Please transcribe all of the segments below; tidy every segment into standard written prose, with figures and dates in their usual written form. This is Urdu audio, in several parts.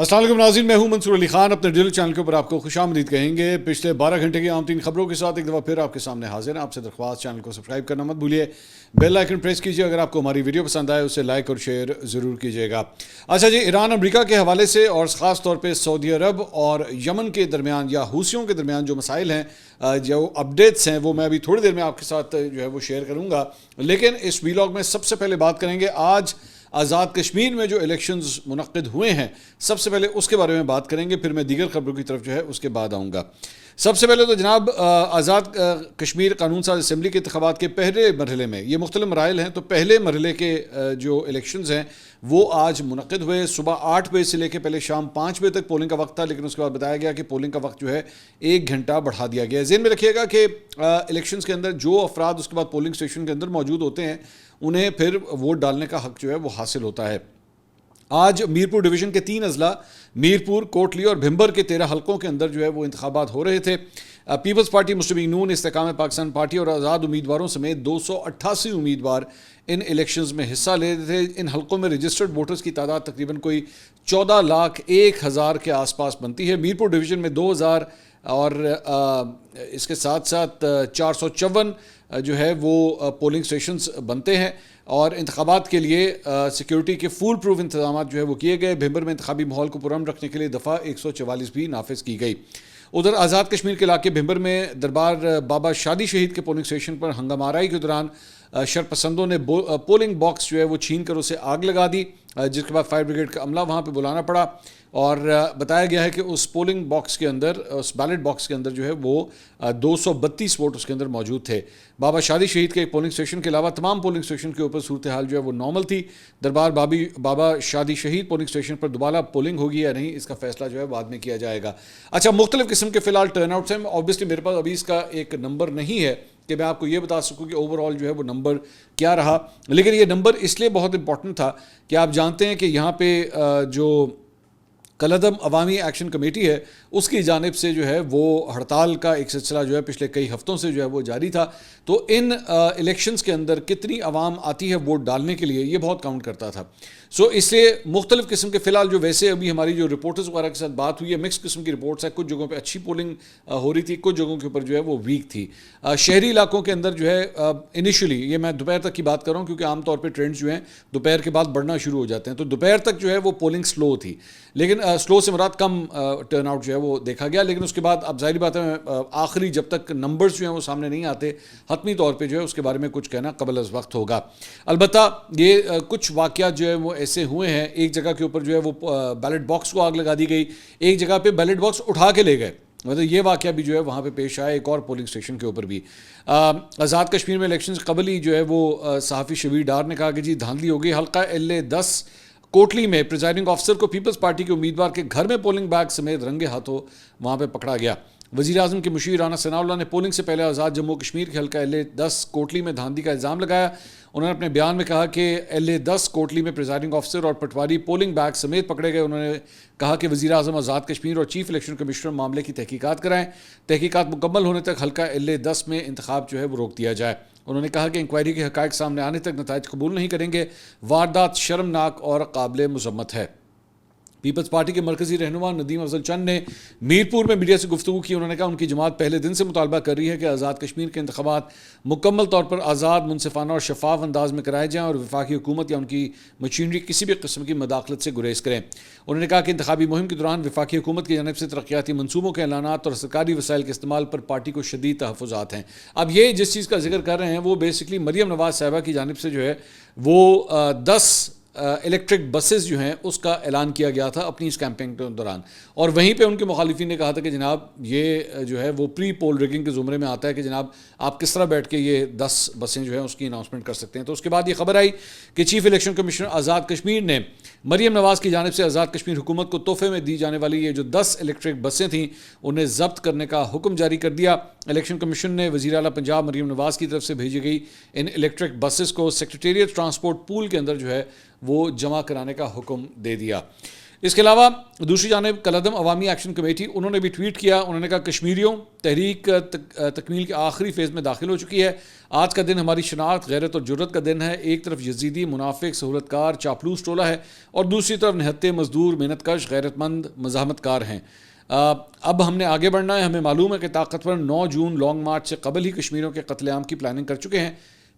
السلام علیکم ناظرین، میں ہوں منصور علی خان. اپنے ڈیلی چینل کے اوپر آپ کو خوش آمدید کہیں گے. پچھلے 12 گھنٹے کی عام ترین خبروں کے ساتھ ایک دفعہ پھر آپ کے سامنے حاضر ہیں. آپ سے درخواست چینل کو سبسکرائب کرنا مت بھولیے, بیل آئیکن پریس کیجیے. اگر آپ کو ہماری ویڈیو پسند آئے اسے لائک اور شیئر ضرور کیجیے گا. اچھا جی, ایران امریکا کے حوالے سے اور خاص طور پہ سعودی عرب اور یمن کے درمیان یا حوثیوں کے درمیان جو مسائل ہیں, جو اپڈیٹس ہیں, وہ میں ابھی تھوڑی دیر میں آپ کے ساتھ جو ہے وہ شیئر کروں گا. لیکن اس ویلاگ میں سب سے پہلے بات کریں گے آج آزاد کشمیر میں جو الیکشنز منعقد ہوئے ہیں, سب سے پہلے اس کے بارے میں بات کریں گے. پھر میں دیگر خبروں کی طرف جو ہے اس کے بعد آؤں گا. سب سے پہلے تو جناب, آزاد کشمیر قانون ساز اسمبلی کے انتخابات کے پہلے مرحلے میں, یہ مختلف مراحل ہیں, تو پہلے مرحلے کے جو الیکشنز ہیں وہ آج منعقد ہوئے. صبح 8 بجے سے لے کے پہلے شام 5 بجے تک پولنگ کا وقت تھا, لیکن اس کے بعد بتایا گیا کہ پولنگ کا وقت جو ہے 1 گھنٹہ بڑھا دیا گیا ہے. ذہن میں رکھیے گا کہ الیکشنز کے اندر جو افراد اس کے بعد پولنگ اسٹیشن کے اندر موجود ہوتے ہیں انہیں پھر ووٹ ڈالنے کا حق جو ہے وہ حاصل ہوتا ہے. آج میرپور ڈویژن کے 3 اضلاع میرپور, کوٹلی اور بھمبر کے 13 حلقوں کے اندر جو ہے وہ انتخابات ہو رہے تھے. پیپلز پارٹی, مسلم لیگ نون, استحکام پاکستان پارٹی اور آزاد امیدواروں سمیت 288 امیدوار ان الیکشنز میں حصہ لے رہے تھے. ان حلقوں میں رجسٹرڈ ووٹرز کی تعداد تقریباً کوئی 14,01,000 کے آس پاس بنتی ہے. میرپور ڈویژن میں 2,000 اور اس کے ساتھ ساتھ 454 جو ہے وہ پولنگ اسٹیشنز بنتے ہیں, اور انتخابات کے لیے سیکیورٹی کے فول پروف انتظامات جو ہے وہ کیے گئے. بھمبر میں انتخابی ماحول کو پرامن رکھنے کے لیے دفعہ 144 بھی نافذ کی گئی. ادھر آزاد کشمیر کے علاقے بھمبر میں دربار بابا شادی شہید کے پولنگ اسٹیشن پر ہنگامہ آرائی کے دوران شرپسندوں نے پولنگ باکس جو ہے وہ چھین کر اسے آگ لگا دی, جس کے بعد فائر بریگیڈ کا عملہ وہاں پہ بلانا پڑا. اور بتایا گیا ہے کہ اس پولنگ باکس کے اندر, اس بیلٹ باکس کے اندر جو ہے وہ 232 ووٹ اس کے اندر موجود تھے. بابا شادی شہید کے ایک پولنگ اسٹیشن کے علاوہ تمام پولنگ اسٹیشن کے اوپر صورتحال جو ہے وہ نارمل تھی. دربار بابا شادی شہید پولنگ اسٹیشن پر دوبارہ پولنگ ہوگی یا نہیں, اس کا فیصلہ جو ہے بعد میں کیا جائے گا. اچھا, مختلف قسم کے فی الحال ٹرن آؤٹس ہیں. اوبیسلی میرے پاس ابھی اس کا ایک نمبر نہیں ہے کہ میں آپ کو یہ بتا سکوں کہ اوور آل جو ہے وہ نمبر کیا رہا, لیکن یہ نمبر اس لیے بہت امپورٹنٹ تھا کہ آپ جانتے ہیں کہ یہاں پہ جو کالعدم عوامی ایکشن کمیٹی ہے اس کی جانب سے جو ہے وہ ہڑتال کا ایک سلسلہ جو ہے پچھلے کئی ہفتوں سے جو ہے وہ جاری تھا. تو ان الیکشنز کے اندر کتنی عوام آتی ہے ووٹ ڈالنے کے لیے, یہ بہت کاؤنٹ کرتا تھا. سو اس لیے مختلف قسم کے فی الحال جو ویسے ابھی ہماری جو رپورٹرز وغیرہ کے ساتھ بات ہوئی ہے, مکس قسم کی رپورٹس ہے. کچھ جگہوں پہ اچھی پولنگ ہو رہی تھی, کچھ جگہوں کے اوپر جو ہے وہ ویک تھی. شہری علاقوں کے اندر جو ہے انیشلی, یہ میں دوپہر تک کی بات کر رہا ہوں کیونکہ عام طور پہ ٹرینڈز جو ہیں دوپہر کے بعد بڑھنا شروع ہو جاتے ہیں, تو دوپہر تک جو ہے وہ پولنگ سلو تھی, لیکن سلو سے مراد کم ٹرن آؤٹ جو ہے وہ دیکھا گیا. لیکن اس کے بعد اب ظاہری بات ہے آخری جب تک نمبرز جو ہیں وہ سامنے نہیں آتے, حتمی طور پہ جو ہے اس کے بارے میں کچھ کہنا قبل از وقت ہوگا. البتہ یہ کچھ واقعات جو ہے وہ ایسے ہوئے ہیں, ایک جگہ کے اوپر جو ہے وہ بیلٹ باکس کو آگ لگا دی گئی, ایک جگہ پہ بیلٹ باکس اٹھا کے لے گئے, مطلب یہ واقعہ بھی جو ہے وہاں پہ پیش آیا, ایک اور پولنگ اسٹیشن کے اوپر بھی. آزاد کشمیر میں الیکشن سے قبل ہی جو ہے وہ صحافی شبیر ڈار نے کہا کہ جی دھاندلی ہو گئی. حلقہ LA-10 کوٹلی میں پریزائڈنگ آفیسر کو پیپلز پارٹی کے امیدوار کے گھر میں پولنگ بیگ سمیت رنگے ہاتھوں وہاں پہ پکڑا گیا. وزیر اعظم کے مشیر رانا ثناء اللہ نے پولنگ سے پہلے آزاد جموں کشمیر کے حلقہ LA-10 کوٹلی میں دھاندلی کا الزام لگایا. انہوں نے اپنے بیان میں کہا کہ LA-10 کوٹلی میں پریزائڈنگ آفیسر اور پٹواری پولنگ بیگ سمیت پکڑے گئے. انہوں نے کہا کہ وزیر اعظم آزاد کشمیر اور چیف الیکشن کمشنر معاملے کی تحقیقات کرائیں. تحقیقات مکمل ہونے تک حلقہ LA-10 میں انتخاب جو ہے وہ روک دیا جائے. انہوں نے کہا کہ انکوائری کے حقائق سامنے آنے تک نتائج قبول نہیں کریں گے. واردات شرمناک اور قابل مذمت ہے. پیپلز پارٹی کے مرکزی رہنما ندیم افضل چند نے میرپور میں میڈیا سے گفتگو کی. انہوں نے کہا ان کی جماعت پہلے دن سے مطالبہ کر رہی ہے کہ آزاد کشمیر کے انتخابات مکمل طور پر آزاد, منصفانہ اور شفاف انداز میں کرائے جائیں اور وفاقی حکومت یا ان کی مشینری کسی بھی قسم کی مداخلت سے گریز کریں. انہوں نے کہا کہ انتخابی مہم کے دوران وفاقی حکومت کی جانب سے ترقیاتی منصوبوں کے اعلانات اور سرکاری وسائل کے استعمال پر پارٹی کو شدید تحفظات ہیں. اب یہ جس چیز کا ذکر کر رہے ہیں وہ بیسکلی مریم نواز صاحبہ کی جانب سے جو ہے وہ 10 الیکٹرک بسز جو ہیں اس کا اعلان کیا گیا تھا اپنی اس کیمپین کے دوران, اور وہیں پہ ان کے مخالفین نے کہا تھا کہ جناب یہ جو ہے وہ پری پول ریگنگ کے زمرے میں آتا ہے کہ جناب آپ کس طرح بیٹھ کے یہ 10 بسیں جو ہیں اس کی اناؤنسمنٹ کر سکتے ہیں. تو اس کے بعد یہ خبر آئی کہ chief election commissioner Azad Kashmir نے مریم نواز کی جانب سے آزاد کشمیر حکومت کو تحفے میں دی جانے والی یہ جو 10 الیکٹرک بسیں تھیں انہیں ضبط کرنے کا حکم جاری کر دیا. الیکشن کمیشن نے وزیر اعلیٰ پنجاب مریم نواز کی طرف سے بھیجی گئی ان الیکٹرک بسز کو سیکریٹریٹ ٹرانسپورٹ پول کے اندر جو ہے وہ جمع کرانے کا حکم دے دیا. اس کے علاوہ دوسری جانب کالعدم عوامی ایکشن کمیٹی انہوں نے بھی ٹویٹ کیا. انہوں نے کہا کشمیریوں تحریک تکمیل کے آخری فیز میں داخل ہو چکی ہے. آج کا دن ہماری شناخت غیرت اور جرت کا دن ہے. ایک طرف یزیدی منافق سہولت کار چاپلوس ٹولہ ہے اور دوسری طرف نہتے مزدور محنت کش غیرت مند مزاحمت کار ہیں. اب ہم نے آگے بڑھنا ہے. ہمیں معلوم ہے کہ طاقتور 9 جون لانگ مارچ سے قبل ہی کشمیریوں کے قتل عام کی پلاننگ کر چکے ہیں.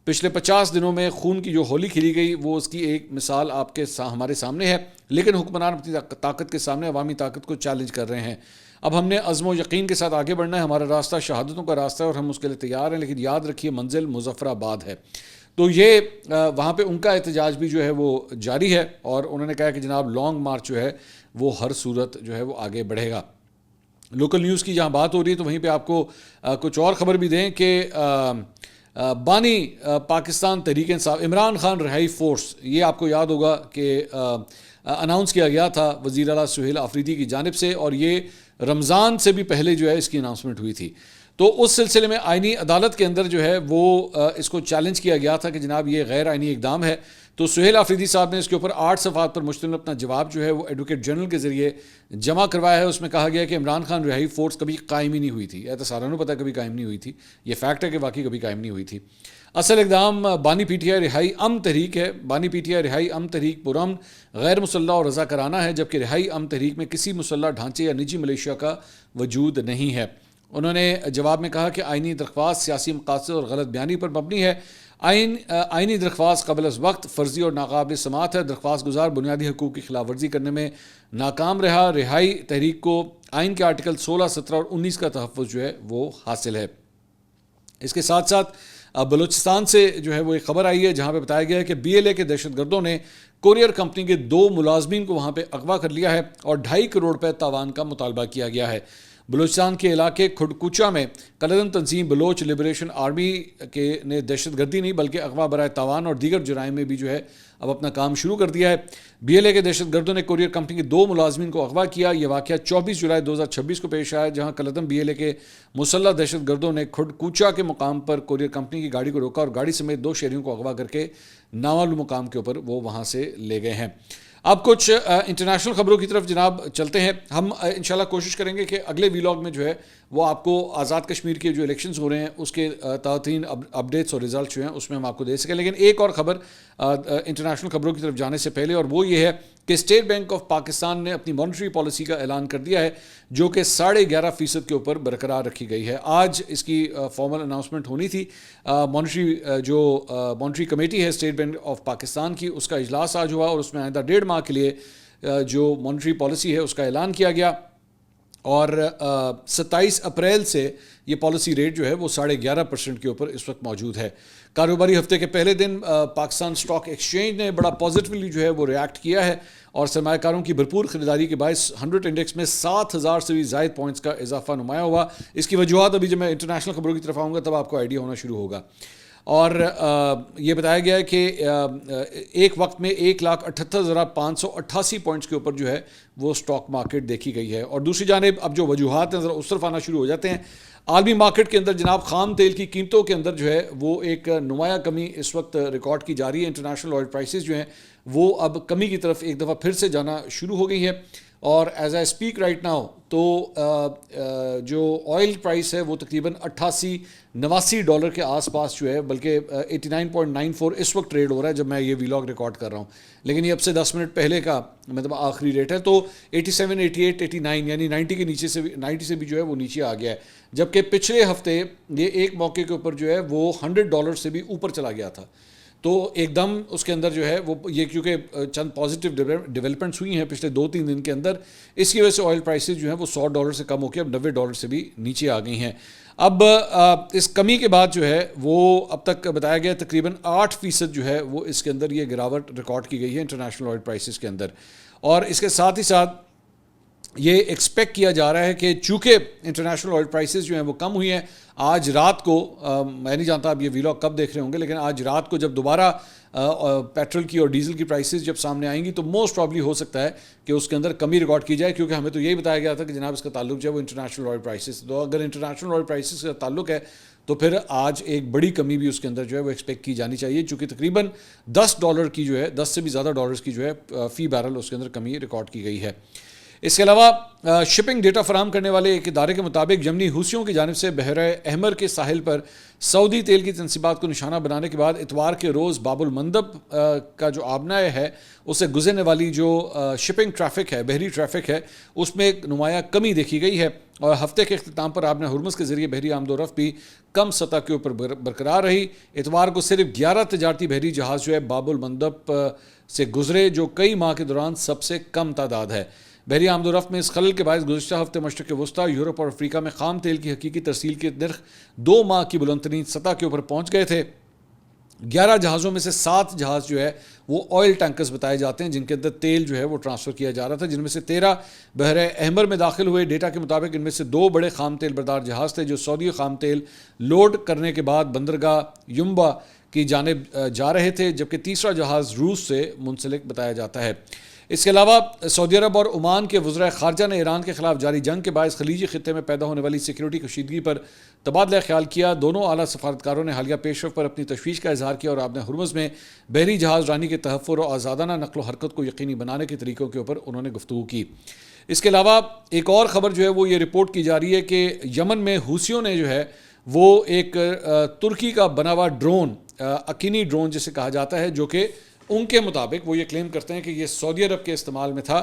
پچھلے 50 دنوں میں خون کی جو ہولی کھیلی گئی وہ اس کی ایک مثال آپ کے ہمارے سامنے ہے. لیکن حکمران اپنی طاقت کے سامنے عوامی طاقت کو چیلنج کر رہے ہیں. اب ہم نے عزم و یقین کے ساتھ آگے بڑھنا ہے. ہمارا راستہ شہادتوں کا راستہ ہے اور ہم اس کے لیے تیار ہیں. لیکن یاد رکھیے منزل مظفر آباد ہے. تو یہ وہاں پہ ان کا احتجاج بھی جو ہے وہ جاری ہے اور انہوں نے کہا کہ جناب لانگ مارچ جو ہے وہ ہر صورت جو ہے وہ آگے بڑھے گا. لوکل نیوز کی جہاں بات ہو رہی ہے تو وہیں پہ آپ کو کچھ اور خبر بھی دیں کہ بانی پاکستان تحریک انصاف عمران خان رہائی فورس، یہ آپ کو یاد ہوگا کہ اناؤنس کیا گیا تھا وزیر اعلیٰ سہیل آفریدی کی جانب سے اور یہ رمضان سے بھی پہلے جو ہے اس کی اناؤنسمنٹ ہوئی تھی. تو اس سلسلے میں آئینی عدالت کے اندر جو ہے وہ اس کو چیلنج کیا گیا تھا کہ جناب یہ غیر آئینی اقدام ہے. تو سہیل آفریدی صاحب نے اس کے اوپر 8 صفحات پر مشتمل اپنا جواب جو ہے وہ ایڈوکیٹ جنرل کے ذریعے جمع کروایا ہے. اس میں کہا گیا کہ عمران خان رہائی فورس کبھی قائم ہی نہیں ہوئی تھی. تو سارا نو پتہ کبھی قائم نہیں ہوئی تھی. یہ فیکٹ ہے کہ واقعی کبھی قائم نہیں ہوئی تھی. اصل اقدام بانی پی ٹی آئی رہائی امن تحریک ہے. بانی پی ٹی آئی رہائی امن تحریک پرامن غیر مسلح اور رضا کرانہ ہے، جبکہ رہائی امن تحریک میں کسی مسلح ڈھانچے یا نجی ملیشیا کا وجود نہیں ہے. انہوں نے جواب میں کہا کہ آئینی درخواست سیاسی مقاصد اور غلط بیانی پر مبنی ہے. آئینی درخواست قبل از وقت فرضی اور ناقابل سماعت ہے. درخواست گزار بنیادی حقوق کی خلاف ورزی کرنے میں ناکام رہا. رہائی تحریک کو آئین کے آرٹیکل 16، 17 اور 19 کا تحفظ جو ہے وہ حاصل ہے. اس کے ساتھ ساتھ بلوچستان سے جو ہے وہ ایک خبر آئی ہے جہاں پہ بتایا گیا ہے کہ بی ایل اے کے دہشت گردوں نے کوریئر کمپنی کے 2 ملازمین کو وہاں پہ اغوا کر لیا ہے اور 2.5 کروڑ روپے تاوان کا مطالبہ کیا گیا ہے. بلوچستان کے علاقے کھڈکوچا میں کالعدم تنظیم بلوچ لبریشن آرمی کے نے دہشت گردی نہیں بلکہ اغوا برائے تاوان اور دیگر جرائم میں بھی جو ہے اب اپنا کام شروع کر دیا ہے. بی ایل اے کے دہشت گردوں نے کوریئر کمپنی کے 2 ملازمین کو اغوا کیا. یہ واقعہ 24 جولائی 2026 کو پیش آیا جہاں کالعدم بی ایل اے کے مسلح دہشت گردوں نے کھڈکوچا کے مقام پر کوریئر کمپنی کی گاڑی کو روکا اور گاڑی سمیت 2 شہریوں کو اغوا کر کے نامعلوم مقام کے اوپر وہ وہاں سے لے گئے ہیں. اب کچھ انٹرنیشنل خبروں کی طرف جناب چلتے ہیں. ہم انشاءاللہ کوشش کریں گے کہ اگلے ویلاگ میں جو ہے وہ آپ کو آزاد کشمیر کے جو الیکشنز ہو رہے ہیں اس کے تحتین اپڈیٹس اور رزلٹ جو ہیں اس میں ہم آپ کو دے سکیں. لیکن ایک اور خبر انٹرنیشنل خبروں کی طرف جانے سے پہلے اور وہ یہ ہے کہ اسٹیٹ بینک آف پاکستان نے اپنی مانیٹری پالیسی کا اعلان کر دیا ہے جو کہ 11.5% کے اوپر برقرار رکھی گئی ہے. آج اس کی فارمل اناؤنسمنٹ ہونی تھی. مانیٹری کمیٹی ہے اسٹیٹ بینک آف پاکستان کی، اس کا اجلاس آج ہوا اور اس میں آئندہ 1.5 ماہ کے لیے جو مانیٹری پالیسی ہے اس کا اعلان کیا گیا اور 27 اپریل سے یہ پالیسی ریٹ جو ہے وہ 11.5% کے اوپر اس وقت موجود ہے. کاروباری ہفتے کے پہلے دن پاکستان سٹاک ایکسچینج نے بڑا پازیٹیولی جو ہے وہ ریاکٹ کیا ہے اور سرمایہ کاروں کی بھرپور خریداری کے باعث 100 انڈیکس میں 7,000 سے بھی زائد پوائنٹس کا اضافہ نمایاں ہوا. اس کی وجوہات ابھی جب میں انٹرنیشنل خبروں کی طرف آؤں گا تب آپ کو آئیڈیا ہونا شروع ہوگا. اور یہ بتایا گیا ہے کہ ایک وقت میں 1,78,588 پوائنٹس کے اوپر جو ہے وہ سٹاک مارکیٹ دیکھی گئی ہے. اور دوسری جانب اب جو وجوہات ہیں ذرا اس طرف آنا شروع ہو جاتے ہیں. عالمی مارکیٹ کے اندر جناب خام تیل کی قیمتوں کے اندر جو ہے وہ ایک نمایاں کمی اس وقت ریکارڈ کی جا رہی ہے. انٹرنیشنل آئل پرائسز جو ہیں وہ اب کمی کی طرف ایک دفعہ پھر سے جانا شروع ہو گئی ہے اور as I speak right now تو جو آئل پرائس ہے وہ تقریباً $89-89 کے آس پاس جو ہے بلکہ 89.94 اس وقت ٹریڈ ہو رہا ہے جب میں یہ ویلاگ ریکارڈ کر رہا ہوں. لیکن یہ اب سے 10 منٹ پہلے کا مطلب آخری ریٹ ہے تو 87, 88, 89 یعنی 90 کے نیچے سے بھی 90 سے بھی جو ہے وہ نیچے آ گیا ہے. جبکہ پچھلے ہفتے یہ ایک موقع کے اوپر جو ہے وہ $100 سے بھی اوپر چلا گیا تھا. تو ایک دم اس کے اندر جو ہے وہ یہ کیونکہ چند پازیٹیو ڈیولپمنٹس ہوئی ہیں پچھلے 2-3 دن کے اندر اس کی وجہ سے آئل پرائسز جو ہیں وہ $100 سے کم ہو کے اب $90 سے بھی نیچے آ گئی ہیں. اب اس کمی کے بعد جو ہے وہ اب تک بتایا گیا تقریباً 8% جو ہے وہ اس کے اندر یہ گراوٹ ریکارڈ کی گئی ہے انٹرنیشنل آئل پرائسز کے اندر. اور اس کے ساتھ ہی ساتھ یہ ایکسپیکٹ کیا جا رہا ہے کہ چونکہ انٹرنیشنل آئل پرائسز جو ہیں وہ کم ہوئی ہیں آج رات کو میں نہیں جانتا آپ یہ ویلاگ کب دیکھ رہے ہوں گے لیکن آج رات کو جب دوبارہ پیٹرول کی اور ڈیزل کی پرائسز جب سامنے آئیں گی تو موسٹ پرابلی ہو سکتا ہے کہ اس کے اندر کمی ریکارڈ کی جائے کیونکہ ہمیں تو یہی بتایا گیا تھا کہ جناب اس کا تعلق جو ہے وہ انٹرنیشنل آئل پرائسز. تو اگر انٹرنیشنل آئل پرائسز کا تعلق ہے تو پھر آج ایک بڑی کمی بھی اس کے اندر جو ہے وہ ایکسپیکٹ کی جانی چاہیے، چونکہ تقریباً $10 کی جو ہے 10 سے بھی زیادہ ڈالرز کی جو ہے فی بیرل اس کے اندر کمی ریکارڈ کی گئی ہے۔ اس کے علاوہ شپنگ ڈیٹا فراہم کرنے والے ایک ادارے کے مطابق یمنی حوثیوں کی جانب سے بحر احمر کے ساحل پر سعودی تیل کی تنصیبات کو نشانہ بنانے کے بعد اتوار کے روز باب المندب کا جو آبنائے ہے اسے گزرنے والی جو شپنگ ٹریفک ہے، بحری ٹریفک ہے، اس میں ایک نمایاں کمی دیکھی گئی ہے، اور ہفتے کے اختتام پر آبنہ ہرمز کے ذریعے بحری آمد و رفت بھی کم سطح کے اوپر برقرار رہی۔ اتوار کو صرف 11 تجارتی بحری جہاز جو ہے باب المندب سے گزرے، جو کئی ماہ کے دوران سب سے کم تعداد ہے۔ بحری آمد و رفت میں اس خلل کے باعث گزشتہ ہفتے مشرق وسطیٰ، یورپ اور افریقہ میں خام تیل کی حقیقی ترسیل کے نرخ 2 ماہ کی بلند ترین سطح کے اوپر پہنچ گئے تھے۔ 11 جہازوں میں سے 7 جہاز جو ہے وہ آئل ٹینکرز بتائے جاتے ہیں جن کے اندر تیل جو ہے وہ ٹرانسفر کیا جا رہا تھا، جن میں سے 13 بحر احمر میں داخل ہوئے۔ ڈیٹا کے مطابق ان میں سے 2 بڑے خام تیل بردار جہاز تھے جو سعودی خام تیل لوڈ کرنے کے بعد بندرگاہ ینبع کی جانب جا رہے تھے، جبکہ تیسرا جہاز روس سے منسلک بتایا جاتا ہے۔ اس کے علاوہ سعودی عرب اور عمان کے وزرائے خارجہ نے ایران کے خلاف جاری جنگ کے باعث خلیجی خطے میں پیدا ہونے والی سیکیورٹی کشیدگی پر تبادلہ خیال کیا۔ دونوں اعلیٰ سفارتکاروں نے حالیہ پیش رفت پر اپنی تشویش کا اظہار کیا اور آبنہ ہرمز میں بحری جہاز رانی کے تحفظ اور آزادانہ نقل و حرکت کو یقینی بنانے کے طریقوں کے اوپر انہوں نے گفتگو کی۔ اس کے علاوہ ایک اور خبر جو ہے وہ یہ رپورٹ کی جا رہی ہے کہ یمن میں حوثیوں نے جو ہے وہ ایک ترکی کا بنا ہوا ڈرون، اکینی ڈرون جسے کہا جاتا ہے، جو کہ ان کے مطابق وہ یہ کلیم کرتے ہیں کہ یہ سعودی عرب کے استعمال میں تھا،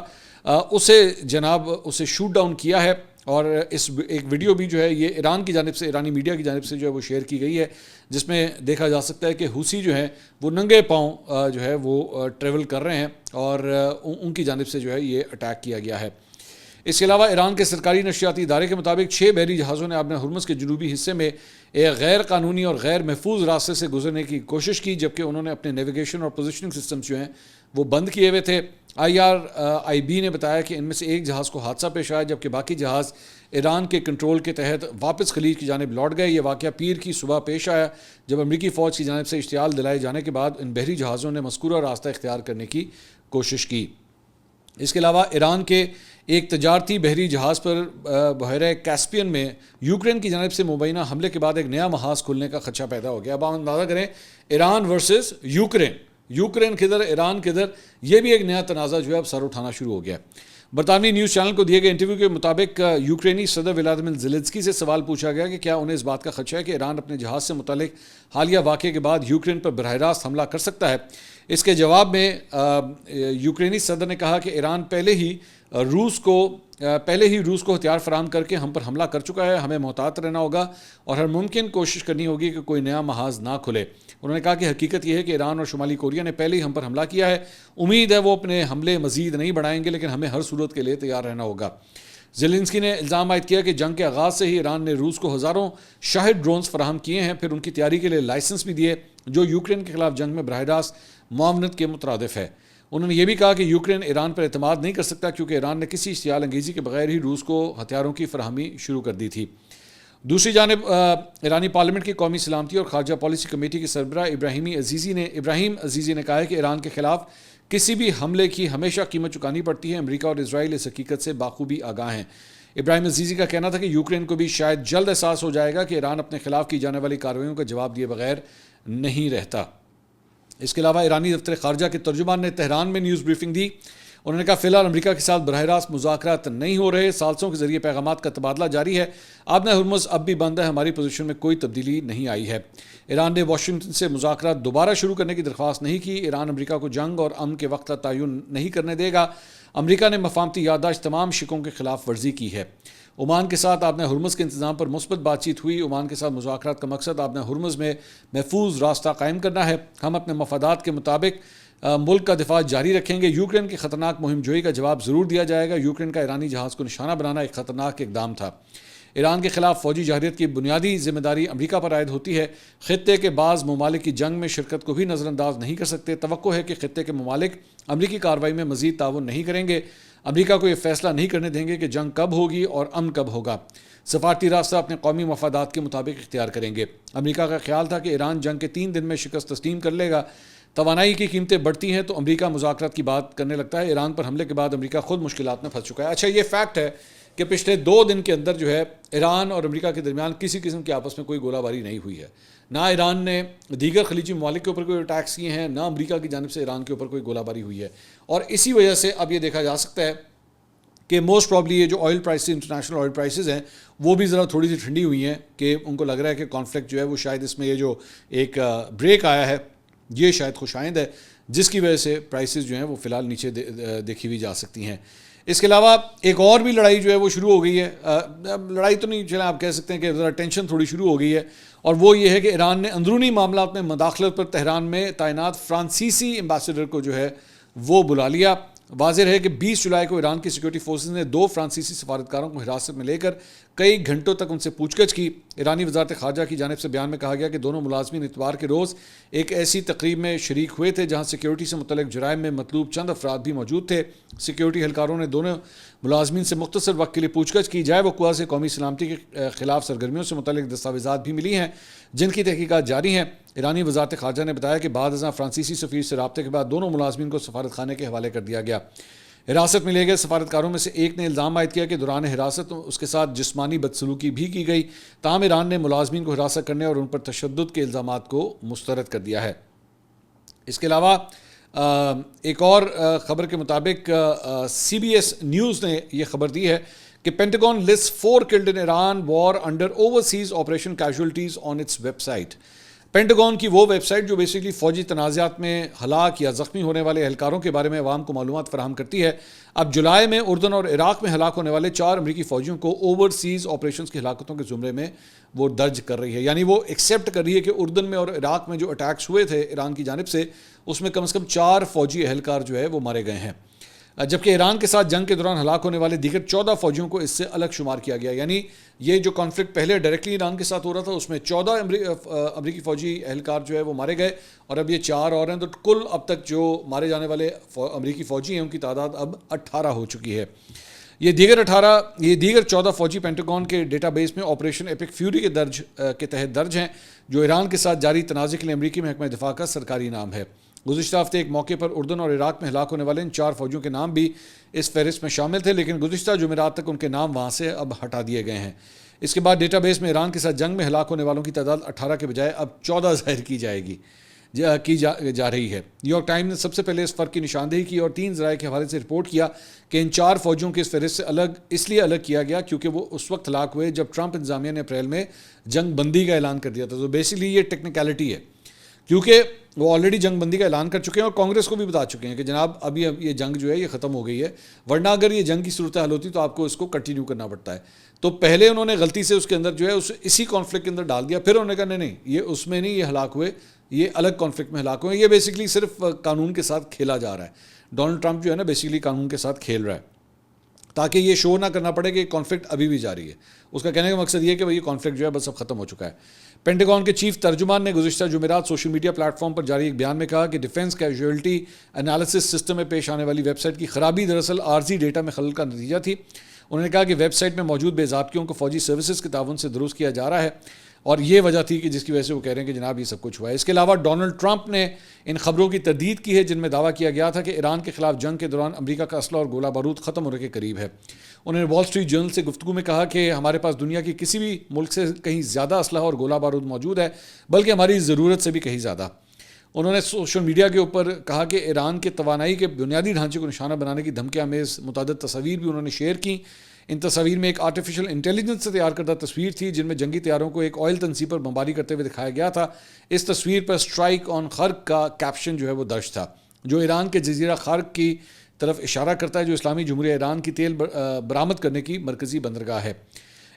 اسے شوٹ ڈاؤن کیا ہے، اور اس ایک ویڈیو بھی جو ہے یہ ایران کی جانب سے، ایرانی میڈیا کی جانب سے جو ہے وہ شیئر کی گئی ہے، جس میں دیکھا جا سکتا ہے کہ حوثی جو ہیں وہ ننگے پاؤں جو ہے وہ ٹریول کر رہے ہیں اور ان کی جانب سے جو ہے یہ اٹیک کیا گیا ہے۔ اس کے علاوہ ایران کے سرکاری نشریاتی ادارے کے مطابق 6 بحری جہازوں نے آبنہ ہرمز کے جنوبی حصے میں ایک غیر قانونی اور غیر محفوظ راستے سے گزرنے کی کوشش کی، جبکہ انہوں نے اپنے نیویگیشن اور پوزیشننگ سسٹمز جو ہیں وہ بند کیے ہوئے تھے۔ IRIB نے بتایا کہ ان میں سے ایک جہاز کو حادثہ پیش آیا، جبکہ باقی جہاز ایران کے کنٹرول کے تحت واپس خلیج کی جانب لوٹ گئے۔ یہ واقعہ پیر کی صبح پیش آیا جب امریکی فوج کی جانب سے اشتعال دلائے جانے کے بعد ان بحری جہازوں نے مذکورہ راستہ اختیار کرنے کی کوشش کی۔ اس کے علاوہ ایران کے ایک تجارتی بحری جہاز پر بحیرہ کیسپین میں یوکرین کی جانب سے مبینہ حملے کے بعد ایک نیا محاذ کھلنے کا خدشہ پیدا ہو گیا۔ اب آپ اندازہ کریں، ایران ورسز یوکرین کدھر، ایران کدھر، یہ بھی ایک نیا تنازع جو ہے اب سر اٹھانا شروع ہو گیا۔ برطانوی نیوز چینل کو دیے گئے انٹرویو کے مطابق یوکرینی صدر ولادیمیر زیلنسکی سے سوال پوچھا گیا کہ کیا انہیں اس بات کا خدشہ ہے کہ ایران اپنے جہاز سے متعلق حالیہ واقعے کے بعد یوکرین پر براہ راست حملہ کر سکتا ہے۔ اس کے جواب میں یوکرینی صدر نے کہا کہ ایران پہلے ہی روس کو ہتھیار فراہم کر کے ہم پر حملہ کر چکا ہے، ہمیں محتاط رہنا ہوگا اور ہر ممکن کوشش کرنی ہوگی کہ کوئی نیا محاذ نہ کھلے۔ انہوں نے کہا کہ حقیقت یہ ہے کہ ایران اور شمالی کوریا نے پہلے ہی ہم پر حملہ کیا ہے، امید ہے وہ اپنے حملے مزید نہیں بڑھائیں گے، لیکن ہمیں ہر صورت کے لیے تیار رہنا ہوگا۔ زیلنسکی نے الزام عائد کیا کہ جنگ کے آغاز سے ہی ایران نے روس کو ہزاروں شاہد ڈرونز فراہم کیے ہیں، پھر ان کی تیاری کے لیے لائسنس بھی دیے، جو یوکرین کے خلاف جنگ میں براہ راست معاونت کے مترادف ہے۔ انہوں نے یہ بھی کہا کہ یوکرین ایران پر اعتماد نہیں کر سکتا کیونکہ ایران نے کسی اشتعال انگیزی کے بغیر ہی روس کو ہتھیاروں کی فراہمی شروع کر دی تھی۔ دوسری جانب ایرانی پارلیمنٹ کی قومی سلامتی اور خارجہ پالیسی کمیٹی کے سربراہ ابراہیم عزیزی نے کہا ہے کہ ایران کے خلاف کسی بھی حملے کی ہمیشہ قیمت چکانی پڑتی ہے۔ امریکہ اور اسرائیل اس حقیقت سے بخوبی آگاہ ہیں۔ ابراہیم عزیزی کا کہنا تھا کہ یوکرین کو بھی شاید جلد احساس ہو جائے گا کہ ایران اپنے خلاف کی جانے والی کارروائیوں کا جواب دیے بغیر نہیں رہتا۔ اس کے علاوہ ایرانی دفتر خارجہ کے ترجمان نے تہران میں نیوز بریفنگ دی۔ انہوں نے کہا فی الحال امریکہ کے ساتھ براہ راست مذاکرات نہیں ہو رہے، ثالثوں کے ذریعے پیغامات کا تبادلہ جاری ہے، آبنہ ہرمز اب بھی بند ہے، ہماری پوزیشن میں کوئی تبدیلی نہیں آئی ہے۔ ایران نے واشنگٹن سے مذاکرات دوبارہ شروع کرنے کی درخواست نہیں کی۔ ایران امریکہ کو جنگ اور امن کے وقت کا تعین نہیں کرنے دے گا۔ امریکہ نے مفاہمتی یادداشت تمام شقوں کے خلاف ورزی کی ہے۔ عمان کے ساتھ آبنہ ہرمز کے انتظام پر مثبت بات چیت ہوئی۔ عمان کے ساتھ مذاکرات کا مقصد آبنہ ہرمز میں محفوظ راستہ قائم کرنا ہے۔ ہم اپنے مفادات کے مطابق ملک کا دفاع جاری رکھیں گے۔ یوکرین کی خطرناک مہم جوئی کا جواب ضرور دیا جائے گا۔ یوکرین کا ایرانی جہاز کو نشانہ بنانا ایک خطرناک اقدام تھا۔ ایران کے خلاف فوجی جارحیت کی بنیادی ذمہ داری امریکہ پر عائد ہوتی ہے۔ خطے کے بعض ممالک کی جنگ میں شرکت کو بھی نظر انداز نہیں کر سکتے۔ توقع ہے کہ خطے کے ممالک امریکی کارروائی میں مزید تعاون نہیں کریں گے۔ امریکہ کو یہ فیصلہ نہیں کرنے دیں گے کہ جنگ کب ہوگی اور امن کب ہوگا۔ سفارتی راستہ اپنے قومی مفادات کے مطابق اختیار کریں گے۔ امریکہ کا خیال تھا کہ ایران جنگ کے 3 دن میں شکست تسلیم کر لے گا۔ توانائی کی قیمتیں بڑھتی ہیں تو امریکہ مذاکرات کی بات کرنے لگتا ہے۔ ایران پر حملے کے بعد امریکہ خود مشکلات میں پھنس چکا ہے۔ اچھا، یہ فیکٹ ہے کہ پچھلے 2 دن کے اندر جو ہے ایران اور امریکہ کے درمیان کسی قسم کی آپس میں کوئی گولہ باری نہیں ہوئی ہے. نہ ایران نے دیگر خلیجی ممالک کے اوپر کوئی اٹیکس کیے ہیں، نہ امریکہ کی جانب سے ایران کے اوپر کوئی گولہ باری ہوئی ہے. اور اسی وجہ سے اب یہ دیکھا جا سکتا ہے کہ موسٹ پرابلی یہ جو oil prices, international oil prices ہیں، وہ بھی ذرا تھوڑی سی ٹھنڈی ہوئی ہیں کہ ان کو لگ رہا ہے کہ کانفلکٹ جو ہے وہ شاید اس میں یہ جو ایک بریک آیا ہے یہ شاید خوش آئند ہے، جس کی وجہ سے پرائسز جو ہیں وہ فی الحال نیچے دیکھی ہوئی جا سکتی ہیں. اس کے علاوہ ایک اور بھی لڑائی جو ہے وہ شروع ہو گئی ہے. لڑائی تو نہیں چلیں، آپ کہہ سکتے ہیں کہ ذرا ٹینشن تھوڑی شروع ہو گئی ہے، اور وہ یہ ہے کہ ایران نے اندرونی معاملات میں مداخلت پر تہران میں تعینات فرانسیسی ایمبیسڈر کو جو ہے وہ بلا لیا. واضح ہے کہ 20 جولائی کو ایران کی سیکورٹی فورسز نے 2 فرانسیسی سفارتکاروں کو حراست میں لے کر کئی گھنٹوں تک ان سے پوچھ گچھ کی. ایرانی وزارت خارجہ کی جانب سے بیان میں کہا گیا کہ دونوں ملازمین اتوار کے روز ایک ایسی تقریب میں شریک ہوئے تھے جہاں سیکورٹی سے متعلق جرائم میں مطلوب چند افراد بھی موجود تھے. سیکورٹی اہلکاروں نے دونوں ملازمین سے مختصر وقت کے لیے پوچھ گچھ کی. جائے وقوع سے قومی سلامتی کے خلاف سرگرمیوں سے متعلق دستاویزات بھی ملی ہیں جن کی تحقیقات جاری ہیں. ایرانی وزارت خارجہ نے بتایا کہ بعد ازاں فرانسیسی سفیر سے رابطے کے بعد دونوں ملازمین کو سفارت خانے کے حوالے کر دیا گیا. حراست میں لے گئے سفارتکاروں میں سے ایک نے الزام عائد کیا کہ دوران حراست اس کے ساتھ جسمانی بدسلوکی بھی کی گئی. تاہم ایران نے ملازمین کو حراست کرنے اور ان پر تشدد کے الزامات کو مسترد کر دیا ہے. اس کے علاوہ ایک اور خبر کے مطابق CBS نیوز نے یہ خبر دی ہے کہ Pentagon list 4 killed in Iran war under overseas operation casualties on its website. Pentagon کی وہ ویب سائٹ جو بیسیکلی فوجی تنازعات میں ہلاک یا زخمی ہونے والے اہلکاروں کے بارے میں عوام کو معلومات فراہم کرتی ہے، اب جولائی میں اردن اور عراق میں ہلاک ہونے والے 4 امریکی فوجیوں کو اوورسیز آپریشنز کی ہلاکتوں کے زمرے میں وہ درج کر رہی ہے. یعنی وہ ایکسیپٹ کر رہی ہے کہ اردن میں اور عراق میں جو اٹیکس ہوئے تھے ایران کی جانب سے، اس میں کم از کم 4 فوجی اہلکار جو ہے وہ مارے گئے ہیں، جبکہ ایران کے ساتھ جنگ کے دوران ہلاک ہونے والے دیگر 14 فوجیوں کو اس سے الگ شمار کیا گیا. یعنی یہ جو کانفلکٹ پہلے ڈائریکٹلی ایران کے ساتھ ہو رہا تھا اس میں 14 امریکی فوجی اہلکار جو ہے وہ مارے گئے، اور اب یہ 4 اور ہیں، تو کل اب تک جو مارے جانے والے امریکی فوجی ہیں ان کی تعداد اب 18 ہو چکی ہے. یہ دیگر 14 فوجی پینٹاگون کے ڈیٹا بیس میں آپریشن ایپک فیوری کے تحت درج ہیں، جو ایران کے ساتھ جاری تنازع کے لیے امریکی محکمہ دفاع کا سرکاری نام ہے. گزشتہ ہفتے ایک موقع پر اردن اور عراق میں ہلاک ہونے والے ان 4 فوجیوں کے نام بھی اس فہرست میں شامل تھے، لیکن گزشتہ جمعرات تک ان کے نام وہاں سے اب ہٹا دیے گئے ہیں. اس کے بعد ڈیٹا بیس میں ایران کے ساتھ جنگ میں ہلاک ہونے والوں کی تعداد 18 کے بجائے اب 14 ظاہر کی جا رہی ہے. نیو یارک ٹائمز نے سب سے پہلے اس فرق کی نشاندہی کی اور 3 ذرائع کے حوالے سے رپورٹ کیا کہ ان 4 فوجیوں کے اس فہرست سے اس لیے الگ کیا گیا کیونکہ وہ اس وقت ہلاک ہوئے جب ٹرمپ انتظامیہ نے اپریل میں جنگ بندی کا اعلان کر دیا تھا. تو بیسیکلی یہ ٹیکنیکلٹی ہے، کیونکہ وہ آلریڈی جنگ بندی کا اعلان کر چکے ہیں اور کانگریس کو بھی بتا چکے ہیں کہ جناب اب یہ جنگ جو ہے یہ ختم ہو گئی ہے، ورنہ اگر یہ جنگ کی صورتحال ہوتی تو آپ کو اس کو کنٹینیو کرنا پڑتا ہے. تو پہلے انہوں نے غلطی سے اس کے اندر جو ہے اسی کانفلکٹ کے اندر ڈال دیا، پھر انہوں نے کہا نہیں یہ اس میں نہیں، یہ ہلاک ہوئے، یہ الگ کانفلکٹ میں ہلاک ہوئے. یہ بیسیکلی صرف قانون کے ساتھ کھیلا جا رہا ہے. ڈونلڈ ٹرمپ جو ہے نا بیسیکلی قانون کے ساتھ کھیل رہا ہے تاکہ یہ شو نہ کرنا پڑے کہ کانفلکٹ ابھی بھی جاری ہے. اس کا کہنے کا مقصد یہ کہ یہ کانفلکٹ جو ہے بس اب ختم ہو چکا ہے. پینٹاگون کے چیف ترجمان نے گزشتہ جمعرات سوشل میڈیا پلیٹ فارم پر جاری ایک بیان میں کہا کہ ڈیفنس کیجویلٹی انالیسس سسٹم میں پیش آنے والی ویب سائٹ کی خرابی دراصل عارضی ڈیٹا میں خلل کا نتیجہ تھی. انہوں نے کہا کہ ویب سائٹ میں موجود بے ضابطگیوں کو فوجی سروسز کے تعاون سے درست کیا جا رہا ہے، اور یہ وجہ تھی کہ جس کی وجہ سے وہ کہہ رہے ہیں کہ جناب یہ سب کچھ ہوا ہے. اس کے علاوہ ڈونلڈ ٹرمپ نے ان خبروں کی تردید کی ہے جن میں دعویٰ کیا گیا تھا کہ ایران کے خلاف جنگ کے دوران امریکہ کا اسلحہ اور گولہ بارود ختم ہونے کے قریب ہے. انہوں نے وال اسٹریٹ جرنل سے گفتگو میں کہا کہ ہمارے پاس دنیا کی کسی بھی ملک سے کہیں زیادہ اسلحہ اور گولہ بارود موجود ہے، بلکہ ہماری ضرورت سے بھی کہیں زیادہ. انہوں نے سوشل میڈیا کے اوپر کہا کہ ایران کے توانائی کے بنیادی ڈھانچے کو نشانہ بنانے کی دھمکی آمیز متعدد تصاویر بھی انہوں نے شیئر کی. ان تصاویر میں ایک آرٹیفیشل انٹیلیجنس سے تیار کردہ تصویر تھی جن میں جنگی طیاروں کو ایک آئل تنصیب پر بمباری کرتے ہوئے دکھایا گیا تھا. اس تصویر پر اسٹرائک آن خرق کا کیپشن جو ہے وہ درج تھا، جو ایران کے جزیرہ خرق کی طرف اشارہ کرتا ہے جو اسلامی جمہوریہ ایران کی تیل برآمد کرنے کی مرکزی بندرگاہ ہے.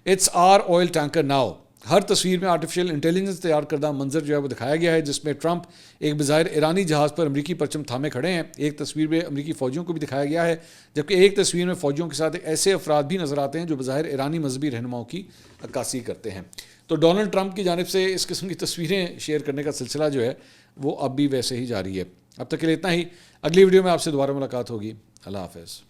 It's are oil tanker now. ہر تصویر میں آرٹیفیشل انٹیلیجنس تیار کردہ منظر جو ہے وہ دکھایا گیا ہے جس میں ٹرمپ ایک بظاہر ایرانی جہاز پر امریکی پرچم تھامے کھڑے ہیں. ایک تصویر میں امریکی فوجیوں کو بھی دکھایا گیا ہے، جبکہ ایک تصویر میں فوجیوں کے ساتھ ایسے افراد بھی نظر آتے ہیں جو بظاہر ایرانی مذہبی رہنماؤں کی عکاسی کرتے ہیں. تو ڈونلڈ ٹرمپ کی جانب سے اس قسم کی تصویریں شیئر کرنے کا سلسلہ جو ہے وہ اب بھی ویسے ہی جاری ہے. اب تک کے لیے اتنا ہی. اگلی ویڈیو میں آپ سے دوبارہ ملاقات ہوگی. اللہ حافظ.